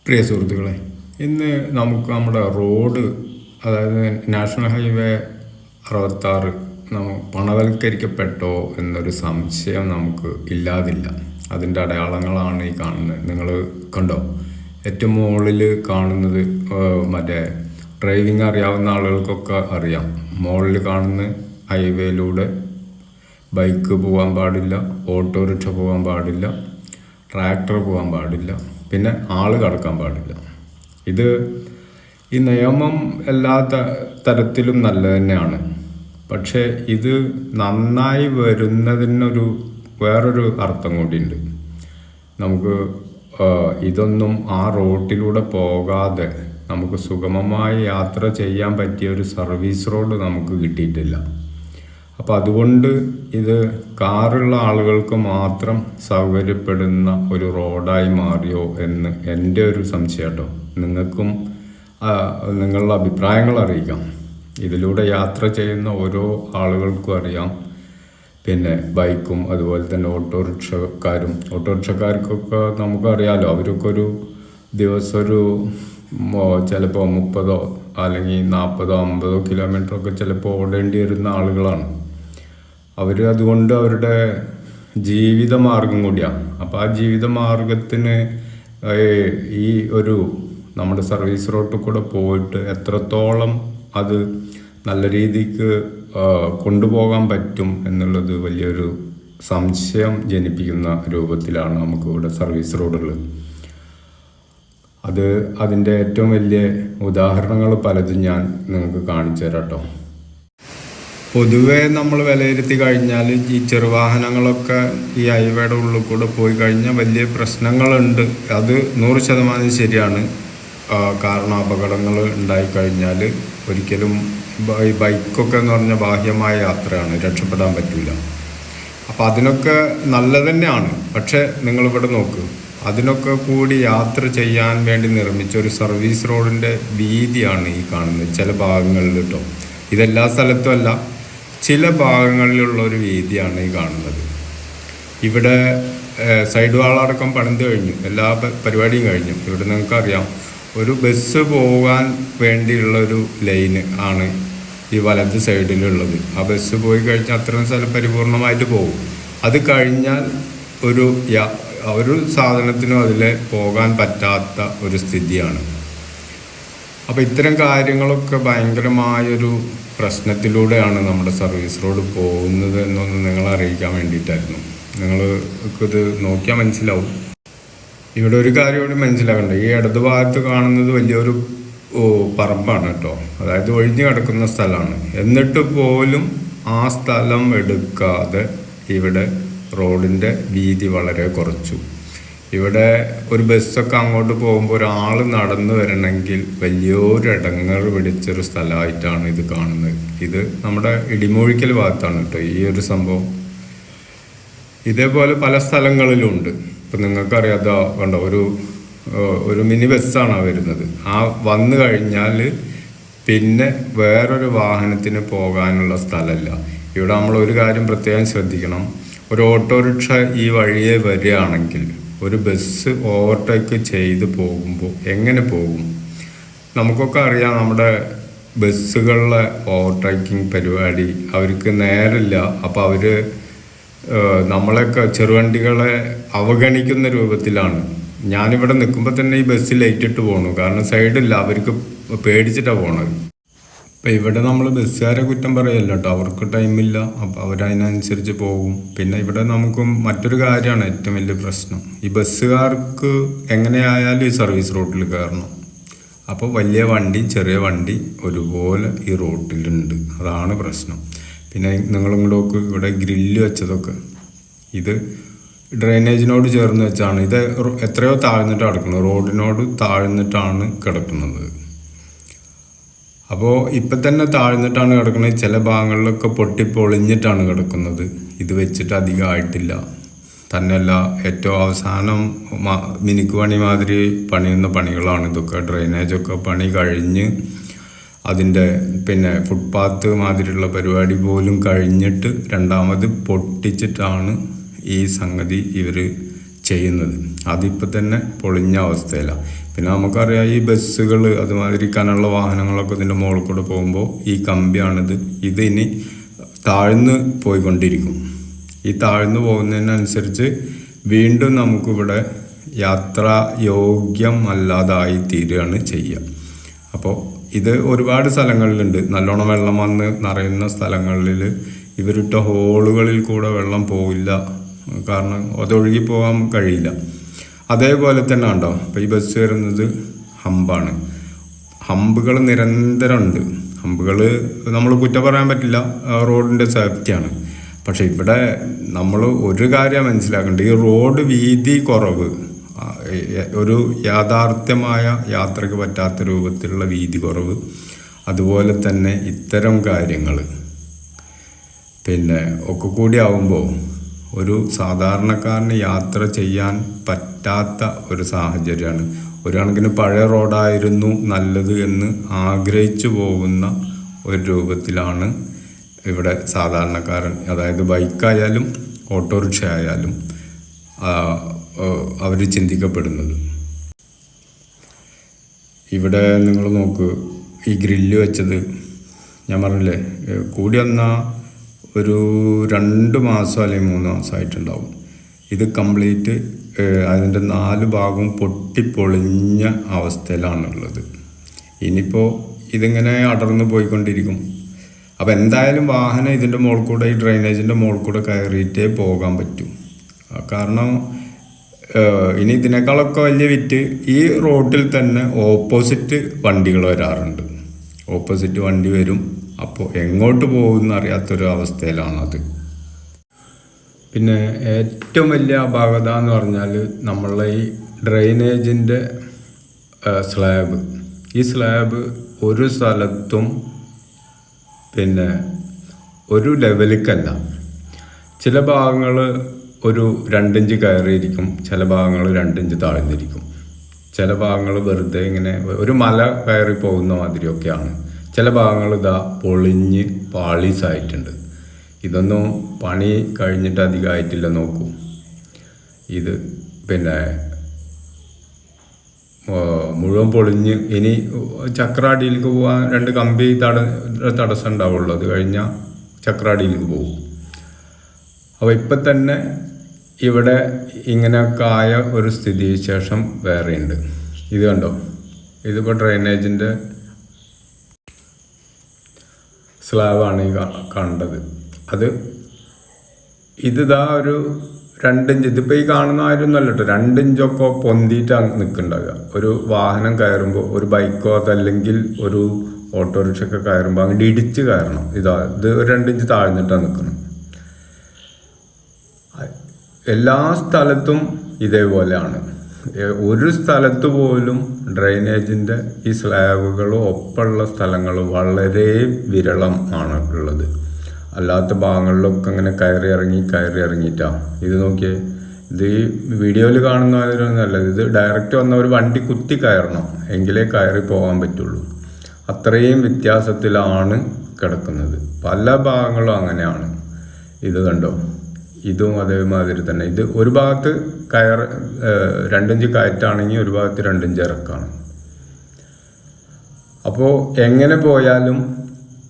പ്രിയ സുഹൃത്തുക്കളെ, ഇന്ന് നമുക്ക് നമ്മുടെ റോഡ്, അതായത് നാഷണൽ ഹൈവേ 66 പണവൽക്കരിക്കപ്പെട്ടോ എന്നൊരു സംശയം നമുക്ക് ഇല്ലാതില്ല. അതിൻ്റെ അടയാളങ്ങളാണ് ഈ കാണുന്നത്. നിങ്ങൾ കണ്ടോ? ഏറ്റവും മുകളിൽ കാണുന്നത് മറ്റേ ഡ്രൈവിംഗ് അറിയാവുന്ന ആളുകൾക്കൊക്കെ അറിയാം. മുകളിൽ കാണുന്ന ഹൈവേയിലൂടെ ബൈക്ക് പോകാൻ പാടില്ല, ഓട്ടോറിക്ഷ പോകാൻ പാടില്ല, ട്രാക്ടർ പോകാൻ പാടില്ല, പിന്നെ ആള് കടക്കാൻ പാടില്ല. ഈ നിയമം എല്ലാ തരത്തിലും നല്ല തന്നെയാണ്. പക്ഷേ ഇത് നന്നായി വരുന്നതിനൊരു വേറൊരു അർത്ഥം കൂടിയുണ്ട്. നമുക്ക് ഇതൊന്നും ആ റോട്ടിലൂടെ പോകാതെ നമുക്ക് സുഗമമായി യാത്ര ചെയ്യാൻ പറ്റിയ ഒരു സർവീസ് റോഡ് നമുക്ക് കിട്ടിയിട്ടില്ല. അപ്പോൾ അതുകൊണ്ട് ഇത് കാറുള്ള ആളുകൾക്ക് മാത്രം സൗകര്യപ്പെടുന്ന ഒരു റോഡായി മാറിയോ എന്ന് എൻ്റെ ഒരു സംശയം കേട്ടോ. നിങ്ങൾക്കും നിങ്ങളുടെ അഭിപ്രായങ്ങൾ അറിയിക്കാം. ഇതിലൂടെ യാത്ര ചെയ്യുന്ന ഓരോ ആളുകൾക്കും അറിയാം. പിന്നെ ബൈക്കും അതുപോലെ തന്നെ ഓട്ടോറിക്ഷക്കാർക്കൊക്കെ നമുക്കറിയാമല്ലോ. അവർക്കൊക്കെ ഒരു ദിവസം ചിലപ്പോൾ 30 അല്ലെങ്കിൽ 40 50 കിലോമീറ്ററൊക്കെ ചിലപ്പോൾ ഓടേണ്ടി വരുന്ന ആളുകളാണ് അവർ. അതുകൊണ്ട് അവരുടെ ജീവിതമാർഗം കൂടിയാണ്. അപ്പോൾ ആ ജീവിതമാർഗത്തിന് ഈ നമ്മുടെ സർവീസ് റോഡിൽ കൂടെ പോയിട്ട് എത്രത്തോളം അത് നല്ല രീതിക്ക് കൊണ്ടുപോകാൻ പറ്റും എന്നുള്ളത് വലിയൊരു സംശയം ജനിപ്പിക്കുന്ന രൂപത്തിലാണ് നമുക്കിവിടെ സർവീസ് റോഡുകൾ. അതിൻ്റെ ഏറ്റവും വലിയ ഉദാഹരണങ്ങൾ പലതും ഞാൻ നിങ്ങൾക്ക് കാണിച്ചു തരാം കേട്ടോ. പൊതുവേ നമ്മൾ വിലയിരുത്തി കഴിഞ്ഞാൽ ഈ ചെറുവാഹനങ്ങളൊക്കെ ഈ ഹൈവേയുടെ ഉള്ളിൽ കൂടെ പോയി കഴിഞ്ഞാൽ വലിയ പ്രശ്നങ്ങളുണ്ട്. അത് 100% ശരിയാണ്. കാരണം അപകടങ്ങൾ ഉണ്ടായിക്കഴിഞ്ഞാൽ ഒരിക്കലും ഈ ബൈക്കൊക്കെ എന്ന് പറഞ്ഞാൽ ബാഹ്യമായ യാത്രയാണ്, രക്ഷപ്പെടാൻ പറ്റില്ല. അപ്പോൾ അതിനൊക്കെ നല്ലത് തന്നെയാണ്. പക്ഷേ നിങ്ങളിവിടെ നോക്ക്, അതിനൊക്കെ കൂടി യാത്ര ചെയ്യാൻ വേണ്ടി നിർമ്മിച്ച ഒരു സർവീസ് റോഡിൻ്റെ വീതിയാണ് ഈ കാണുന്നത്. ചില ഭാഗങ്ങളിൽ കേട്ടോ, ഇതെല്ലാ സ്ഥലത്തും അല്ല, ചില ഭാഗങ്ങളിലുള്ള ഒരു വീതിയാണ് ഈ കാണുന്നത്. ഇവിടെ സൈഡ് വാളടക്കം പണിത് കഴിഞ്ഞു, എല്ലാ പരിപാടിയും കഴിഞ്ഞു. ഇവിടെ നിങ്ങൾക്കറിയാം, ഒരു ബസ് പോകാൻ വേണ്ടിയുള്ളൊരു ലൈന് ആണ് ഈ വലത് സൈഡിലുള്ളത്. ആ ബസ് പോയി കഴിഞ്ഞാൽ അത്രയും സ്ഥലം പരിപൂർണമായിട്ട് പോകും. അത് കഴിഞ്ഞാൽ ഒരു സാധനത്തിനും അതിൽ പോകാൻ പറ്റാത്ത ഒരു സ്ഥിതിയാണ്. അപ്പോൾ ഇത്തരം കാര്യങ്ങളൊക്കെ ഭയങ്കരമായൊരു പ്രശ്നത്തിലൂടെയാണ് നമ്മുടെ സർവീസ് റോഡ് പോകുന്നത് എന്നൊന്ന് നിങ്ങളെ അറിയിക്കാൻ വേണ്ടിയിട്ടായിരുന്നു. നിങ്ങൾക്കിത് നോക്കിയാൽ മനസ്സിലാവും. ഇവിടെ ഒരു കാര്യം കൂടി മനസ്സിലാക്കണ്ട. ഈ ഇടത് ഭാഗത്ത് കാണുന്നത് വലിയൊരു പറമ്പാണ് കേട്ടോ. അതായത് ഒഴിഞ്ഞു കിടക്കുന്ന സ്ഥലമാണ്. എന്നിട്ട് പോലും ആ സ്ഥലം എടുക്കാതെ ഇവിടെ റോഡിൻ്റെ വീതി വളരെ കുറച്ചു. ഇവിടെ ഒരു ബസ്സൊക്കെ അങ്ങോട്ട് പോകുമ്പോൾ ഒരാൾ നടന്നു വരണമെങ്കിൽ വലിയൊരു ഇടങ്ങറ് പിടിച്ചൊരു സ്ഥലമായിട്ടാണ് ഇത് കാണുന്നത്. ഇത് നമ്മുടെ ഇടിമൂഴിക്കൽ ഭാഗത്താണ് കേട്ടോ ഈ ഒരു സംഭവം. ഇതേപോലെ പല സ്ഥലങ്ങളിലും ഉണ്ട്. ഇപ്പം നിങ്ങൾക്കറിയാതെ കണ്ടോ, ഒരു മിനി ബസ്സാണ് വരുന്നത്. ആ വന്നു കഴിഞ്ഞാൽ പിന്നെ വേറൊരു വാഹനത്തിന് പോകാനുള്ള സ്ഥലമില്ല. ഇവിടെ നമ്മൾ ഒരു കാര്യം പ്രത്യേകം ശ്രദ്ധിക്കണം. ഒരു ഓട്ടോറിക്ഷ ഈ വഴിയെ വരികയാണെങ്കിൽ ഒരു ബസ് ഓവർടേക്ക് ചെയ്ത് പോകുമ്പോൾ എങ്ങനെ പോകും? നമുക്കൊക്കെ അറിയാം, നമ്മുടെ ബസ്സുകളിലെ ഓവർടേക്കിംഗ് പരിപാടി അവർക്ക് നേരില്ല. അപ്പോൾ അവർ നമ്മളെയൊക്കെ ചെറുവണ്ടികളെ അവഗണിക്കുന്ന രൂപത്തിലാണ്. ഞാനിവിടെ നിൽക്കുമ്പോൾ തന്നെ ഈ ബസ് ലൈറ്റ് ഇട്ട് പോകണു, കാരണം സൈഡില്ല, അവർക്ക് പേടിച്ചിട്ടാണ് പോണത്. അപ്പം ഇവിടെ നമ്മൾ ബസ്സുകാരെ കുറ്റം പറയല്ല കേട്ടോ, അവർക്ക് ടൈമില്ല. അപ്പോൾ അവരതിനനുസരിച്ച് പോകും. പിന്നെ ഇവിടെ നമുക്കും മറ്റൊരു കാര്യമാണ് ഏറ്റവും വലിയ പ്രശ്നം. ഈ ബസ്സുകാർക്ക് എങ്ങനെയായാലും ഈ സർവീസ് റോഡിൽ കയറണം. അപ്പോൾ വലിയ വണ്ടി ചെറിയ വണ്ടി ഒരുപോലെ ഈ റോട്ടിലുണ്ട്. അതാണ് പ്രശ്നം. പിന്നെ നിങ്ങളും കൂടെ നോക്ക്, ഇവിടെ ഗ്രില്ല് വെച്ചതൊക്കെ ഇത് ഡ്രെയിനേജിനോട് ചേർന്ന് വെച്ചാണ്. ഇത് എത്രയോ താഴ്ന്നിട്ടാണ് കിടക്കുന്നത്, റോഡിനോട് താഴ്ന്നിട്ടാണ് കിടക്കുന്നത്. അപ്പോൾ ഇപ്പം തന്നെ താഴ്ന്നിട്ടാണ് കിടക്കുന്നത്. ചില ഭാഗങ്ങളിലൊക്കെ പൊട്ടിപ്പൊളിഞ്ഞിട്ടാണ് കിടക്കുന്നത്. ഇത് വെച്ചിട്ട് അധികം ആയിട്ടില്ല. തന്നെയല്ല, ഏറ്റവും അവസാനം മിനുക്ക് പണി മാതിരി പണിയുന്ന പണികളാണ് ഇതൊക്കെ. ഡ്രെയിനേജൊക്കെ പണി കഴിഞ്ഞ് അതിൻ്റെ പിന്നെ ഫുട്പാത്ത് മാതിരിയുള്ള പരിപാടി പോലും കഴിഞ്ഞിട്ട് രണ്ടാമത് പൊട്ടിച്ചിട്ടാണ് ഈ സംഗതി ഇവർ ചെയ്യുന്നത്. അതിപ്പോൾ തന്നെ പൊളിഞ്ഞ അവസ്ഥയിലാണ്. പിന്നെ നമുക്കറിയാം ഈ ബസ്സുകൾ അതുമാതിരി കനമുള്ള വാഹനങ്ങളൊക്കെ ഇതിൻ്റെ മുകളിൽ കൂടെ പോകുമ്പോൾ ഈ കമ്പിയാണിത്, ഇതിനി താഴ്ന്ന് പോയിക്കൊണ്ടിരിക്കും. ഈ താഴ്ന്നു പോകുന്നതിനനുസരിച്ച് വീണ്ടും നമുക്കിവിടെ യാത്രാ യോഗ്യമല്ലാതായി തീരുകയാണ് ചെയ്യുക. അപ്പോൾ ഇത് ഒരുപാട് സ്ഥലങ്ങളിലുണ്ട്. നല്ലോണം വെള്ളം വന്ന് നിറയുന്ന സ്ഥലങ്ങളിൽ ഇവരിട്ട ഹോളുകളിൽ കൂടെ വെള്ളം പോവില്ല, കാരണം അതൊഴുകി പോകാൻ കഴിയില്ല. അതേപോലെ തന്നെ ഉണ്ടോ അപ്പോൾ ഈ ബസ് വരുന്നത് ഹമ്പാണ്. ഹമ്പുകൾ നിരന്തരമുണ്ട്. ഹമ്പുകൾ നമ്മൾ കുറ്റം പറയാൻ പറ്റില്ല, റോഡിൻ്റെ സേഫ്റ്റിയാണ്. പക്ഷെ ഇവിടെ നമ്മൾ ഒരു കാര്യം മനസ്സിലാക്കേണ്ടത്, ഈ റോഡ് വീതി കുറവ്, ഒരു യാഥാർത്ഥ്യമായ യാത്രയ്ക്ക് പറ്റാത്ത രൂപത്തിലുള്ള വീതി കുറവ്, അതുപോലെ തന്നെ ഇത്തരം കാര്യങ്ങൾ പിന്നെ ഒക്കെ കൂടി ആവുമ്പോൾ ഒരു സാധാരണക്കാരന് യാത്ര ചെയ്യാൻ പറ്റാത്ത ഒരു സാഹചര്യമാണ്. ഒരു കണക്കിന് പഴയ റോഡായിരുന്നു നല്ലത് എന്ന് ആഗ്രഹിച്ചു പോകുന്ന ഒരു രൂപത്തിലാണ് ഇവിടെ സാധാരണക്കാരൻ, അതായത് ബൈക്കായാലും ഓട്ടോറിക്ഷ ആയാലും അവർ ചിന്തിക്കപ്പെടുന്നത്. ഇവിടെ നിങ്ങൾ നോക്ക്, ഈ ഗ്രില്ല് വെച്ചത് ഞാൻ പറഞ്ഞില്ലേ, കൂടി വന്നാൽ ഒരു 2 മാസം അല്ലെങ്കിൽ 3 മാസമായിട്ടുണ്ടാവും. ഇത് കംപ്ലീറ്റ് അതിൻ്റെ 4 ഭാഗവും പൊട്ടിപ്പൊളിഞ്ഞ അവസ്ഥയിലാണുള്ളത്. ഇനിയിപ്പോൾ ഇതിങ്ങനെ അടർന്നു പോയിക്കൊണ്ടിരിക്കും. അപ്പോൾ എന്തായാലും വാഹനം ഇതിൻ്റെ മുകളിൽ കൂടെ, ഈ ഡ്രെയിനേജിൻ്റെ മുകളിൽ കൂടെ കയറിയിട്ടേ പോകാൻ പറ്റൂ. കാരണം ഇനി ഇതിനേക്കാളൊക്കെ വലിയ വിറ്റ് ഈ റോഡിൽ തന്നെ ഓപ്പോസിറ്റ് വണ്ടികൾ വരാറുണ്ട്. ഓപ്പോസിറ്റ് വണ്ടി വരും, അപ്പോൾ എങ്ങോട്ട് പോകുമെന്ന് അറിയാത്തൊരു അവസ്ഥയിലാണത്. പിന്നെ ഏറ്റവും വലിയ അപാകത എന്ന് പറഞ്ഞാൽ നമ്മളെ ഈ ഡ്രെയിനേജിൻ്റെ സ്ലാബ്. ഈ സ്ലാബ് ഒരു സ്ഥലത്തും പിന്നെ ഒരു ലെവലിക്കല്ല. ചില ഭാഗങ്ങൾ ഒരു 2 ഇഞ്ച് കയറിയിരിക്കും, ചില ഭാഗങ്ങൾ 2 ഇഞ്ച് താഴ്ന്നിരിക്കും, ചില ഭാഗങ്ങൾ വെറുതെ ഇങ്ങനെ ഒരു മല കയറി പോകുന്ന മാതിരിയൊക്കെയാണ്. ചില ഭാഗങ്ങൾ ഇതാ പൊളിഞ്ഞ് പാളീസായിട്ടുണ്ട്. ഇതൊന്നും പണി കഴിഞ്ഞിട്ട് അധികമായിട്ടില്ല. നോക്കൂ, ഇത് പിന്നെ മുഴുവൻ പൊളിഞ്ഞ് ഇനി ചക്രാടിയിലേക്ക് പോകാൻ 2 കമ്പി തടസ്സം ഉണ്ടാവുള്ളൂ. അത് കഴിഞ്ഞാൽ ചക്രാടിയിലേക്ക് പോകും. അപ്പോൾ ഇപ്പം തന്നെ ഇവിടെ ഇങ്ങനെയൊക്കെ ആയ ഒരു സ്ഥിതിവിശേഷം വേറെയുണ്ട്. ഇത് കണ്ടോ, ഇതിപ്പോൾ ഡ്രെയിനേജിൻ്റെ സ്ലാബാണ് ഈ കണ്ടത്. ഇതിതാ ഒരു 2 ഇഞ്ച്, ഇതിപ്പോൾ ഈ കാണുന്ന ആയിരുന്നല്ലോ കേട്ടോ, 2 ഇഞ്ചൊക്കെ പൊന്തിയിട്ടാണ് നിൽക്കുന്നുണ്ടാവുക. ഒരു വാഹനം കയറുമ്പോൾ, ഒരു ബൈക്കോ അതല്ലെങ്കിൽ ഒരു ഓട്ടോറിക്ഷയൊക്കെ കയറുമ്പോൾ അങ്ങോട്ട് ഇടിച്ച് കയറണം. ഇത് ഒരു 2 ഇഞ്ച് താഴ്ന്നിട്ടാണ് നിൽക്കുന്നത്. എല്ലാ സ്ഥലത്തും ഇതേപോലെയാണ്. ഒരു സ്ഥലത്ത് പോലും ഡ്രെയിനേജിൻ്റെ ഈ സ്ലാബുകളും ഒപ്പമുള്ള സ്ഥലങ്ങൾ വളരെ വിരളം ആണ് ഉള്ളത്. അല്ലാത്ത ഭാഗങ്ങളിലൊക്കെ അങ്ങനെ കയറി ഇറങ്ങിയിട്ടാണ്. ഇത് നോക്കിയേ, ഇത് ഈ വീഡിയോയിൽ കാണുന്നവരൊന്നുമല്ല, ഇത് ഡയറക്റ്റ് വന്ന ഒരു വണ്ടി കുത്തി കയറണം എങ്കിലേ കയറി പോകാൻ പറ്റുള്ളൂ. അത്രയും വ്യത്യാസത്തിലാണ് കിടക്കുന്നത്. പല ഭാഗങ്ങളും അങ്ങനെയാണ്. ഇത് കണ്ടോ, ഇതും അതേമാതിരി തന്നെ. ഇത് ഒരു ഭാഗത്ത് 2 ഇഞ്ച് കയറ്റാണെങ്കിൽ ഒരു ഭാഗത്ത് 2 ഇഞ്ച് ഇറക്കാണ്. അപ്പോൾ എങ്ങനെ പോയാലും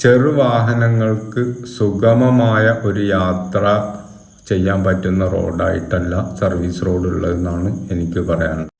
ചെറുവാഹനങ്ങൾക്ക് സുഗമമായ ഒരു യാത്ര ചെയ്യാൻ പറ്റുന്ന റോഡായിട്ടല്ല സർവീസ് റോഡ് ഉള്ളതെന്നാണ് എനിക്ക് പറയാനുള്ളത്.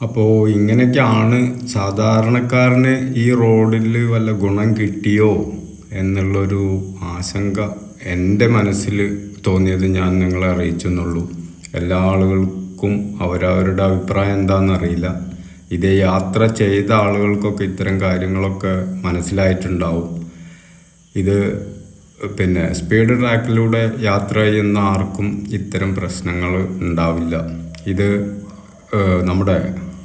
അപ്പോൾ ഇങ്ങനെയൊക്കെയാണ് സാധാരണക്കാരന് ഈ റോഡിൽ വല്ല ഗുണം കിട്ടിയോ എന്നുള്ളൊരു ആശങ്ക എൻ്റെ മനസ്സിൽ തോന്നിയത് ഞാൻ നിങ്ങളെ അറിയിച്ചെന്നുള്ളൂ. എല്ലാ ആളുകൾക്കും അവരവരുടെ അഭിപ്രായം എന്താണെന്നറിയില്ല. ഇതേ യാത്ര ചെയ്ത ആളുകൾക്കൊക്കെ ഇത്തരം കാര്യങ്ങളൊക്കെ മനസ്സിലായിട്ടുണ്ടാവും. ഇത് പിന്നെ സ്പീഡ് ട്രാക്കിലൂടെ യാത്ര ചെയ്യുന്ന ആർക്കും ഇത്തരം പ്രശ്നങ്ങൾ ഉണ്ടാവില്ല. ഇത് നമ്മുടെ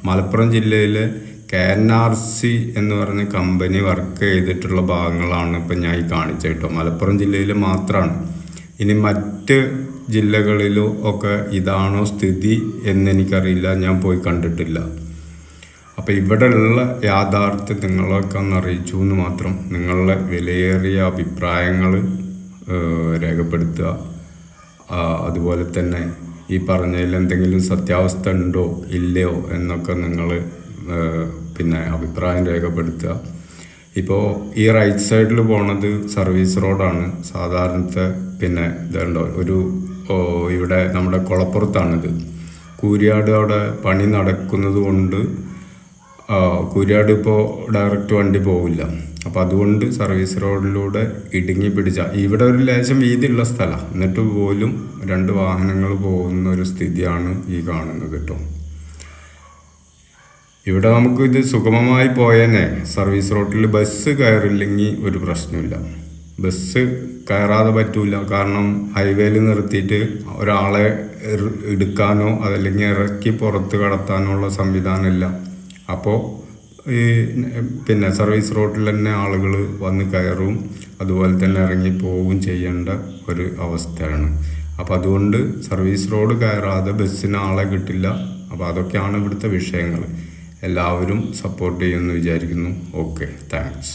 മലപ്പുറം ജില്ലയിലെ KNRC എന്ന് പറഞ്ഞ കമ്പനി വർക്ക് ചെയ്തിട്ടുള്ള ഭാഗങ്ങളാണ് ഇപ്പം ഞാൻ ഈ കാണിച്ചത് കേട്ടോ. മലപ്പുറം ജില്ലയിൽ മാത്രമാണ്. ഇനി മറ്റ് ജില്ലകളിലും ഒക്കെ ഇതാണോ സ്ഥിതി എന്നെനിക്കറിയില്ല, ഞാൻ പോയി കണ്ടിട്ടില്ല. അപ്പോൾ ഇവിടെയുള്ള യാഥാർത്ഥ്യം നിങ്ങളൊക്കെ ഒന്ന് അറിയിച്ചു എന്ന് മാത്രം. നിങ്ങളുടെ വിലയേറിയ അഭിപ്രായങ്ങൾ രേഖപ്പെടുത്തുക. അതുപോലെ തന്നെ ഈ പറഞ്ഞതിൽ എന്തെങ്കിലും സത്യാവസ്ഥ ഉണ്ടോ ഇല്ലയോ എന്നൊക്കെ നിങ്ങൾ പിന്നെ അഭിപ്രായം രേഖപ്പെടുത്തുക. ഇപ്പോൾ ഈ റൈറ്റ് സൈഡിൽ പോണത് സർവീസ് റോഡാണ്. സാധാരണത്തെ പിന്നെ ഇതുണ്ടോ ഒരു ഇവിടെ നമ്മുടെ കുളപ്പുറത്താണിത്. കൂരിയാട് അവിടെ പണി നടക്കുന്നത് കൊണ്ട് കൂരിയാട് ഇപ്പോൾ ഡയറക്റ്റ് വണ്ടി പോവില്ല. അപ്പോൾ അതുകൊണ്ട് സർവീസ് റോഡിലൂടെ ഇടുങ്ങി പിടിച്ച ഇവിടെ ഒരു ലേശം വീതിയുള്ള സ്ഥലമാണ്, എന്നിട്ട് പോലും 2 വാഹനങ്ങൾ പോകുന്ന ഒരു സ്ഥിതിയാണ് ഈ കാണുന്നത് കേട്ടോ. ഇവിടെ നമുക്ക് ഇത് സുഗമമായി പോയേനെ. സർവീസ് റോഡിൽ ബസ് കയറില്ലെങ്കിൽ ഒരു പ്രശ്നമില്ല. ബസ് കയറാതെ പറ്റൂല, കാരണം ഹൈവേയിൽ നിർത്തിയിട്ട് ഒരാളെ എടുക്കാനോ അതല്ലെങ്കിൽ ഇറക്കി പുറത്ത് കടത്താനോ ഉള്ള സംവിധാനമില്ല. അപ്പോൾ ഈ പിന്നെ സർവീസ് റോഡിൽ തന്നെ ആളുകൾ വന്ന് കയറും, അതുപോലെ തന്നെ ഇറങ്ങി പോവുകയും ചെയ്യേണ്ട ഒരു അവസ്ഥയാണ്. അപ്പോൾ അതുകൊണ്ട് സർവീസ് റോഡ് കയറാതെ ബസ്സിന് ആളെ കിട്ടില്ല. അപ്പോൾ അതൊക്കെയാണ് ഇവിടുത്തെ വിഷയങ്ങൾ. എല്ലാവരും സപ്പോർട്ട് ചെയ്യുമെന്ന് വിചാരിക്കുന്നു. Okay, thanks.